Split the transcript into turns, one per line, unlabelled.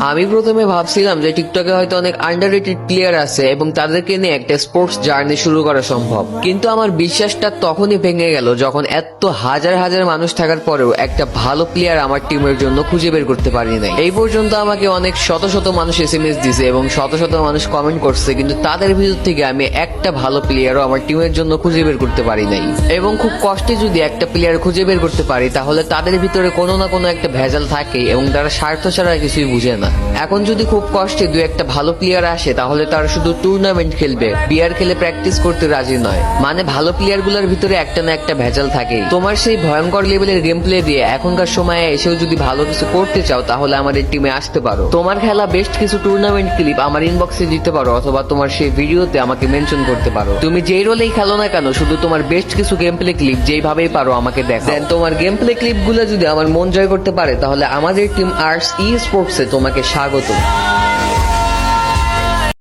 আমি প্রথমে ভাবছিলাম যে টিকটকে হয়তো অনেক আন্ডাররেটেড প্লেয়ার আছে এবং তাদেরকে নিয়ে একটা স্পোর্টস জার্নি শুরু করা সম্ভব, কিন্তু আমার বিশ্বাসটা তখনই ভেঙে গেল যখন এত হাজার হাজার মানুষ থাকার পরেও একটা ভালো প্লেয়ার আমার টিমের জন্য খুঁজে বের করতে পারি নাই। এই পর্যন্ত আমাকে অনেক শত শত মানুষ এসএমএস দিছে এবং শত শত মানুষ কমেন্ট করছে, কিন্তু তাদের ভিতর থেকে আমি একটা ভালো প্লেয়ারও আমার টিমের জন্য খুঁজে বের করতে পারি নাই। এবং খুব কষ্টে যদি একটা প্লেয়ার খুঁজে বের করতে পারি তাহলে তাদের ভিতরে কোনো না কোনো একটা ভেজাল থাকে এবং তারা স্বার্থ ছাড়া কিছুই বুঝে না। এখন যদি খুব কষ্টে দু একটা ভালো প্লেয়ার আসে তাহলে তারা শুধু টুর্নামেন্ট খেলবে, বিয়ার খেলে প্র্যাকটিস করতে রাজি নয়। মানে ভালো প্লেয়ার গুলার ভিতরে একটা না একটা ভেজাল থাকেই। তোমার সেই ভয়ঙ্কর লেভেলের গেম প্লে দিয়ে এখনকার সময়ে এসেও যদি ভালো কিছু করতে চাও তাহলে আমাদের টিমে আসতে পারো। তোমার খেলা বেস্ট কিছু টুর্নামেন্ট ক্লিপ আমার ইনবক্সে দিতে পারো অথবা তোমার সেই ভিডিওতে আমাকে মেনশন করতে পারো। তুমি যেই রোলেই খেলো না কেন, শুধু তোমার বেস্ট কিছু গেম প্লে ক্লিপ যেইভাবেই পারো আমাকে দেখো। দেন তোমার গেম প্লে ক্লিপ গুলো যদি আমার মন জয় করতে পারে তাহলে আমাদের টিম আর্টস ই স্পোর্টসে তোমাকে স্বাগত।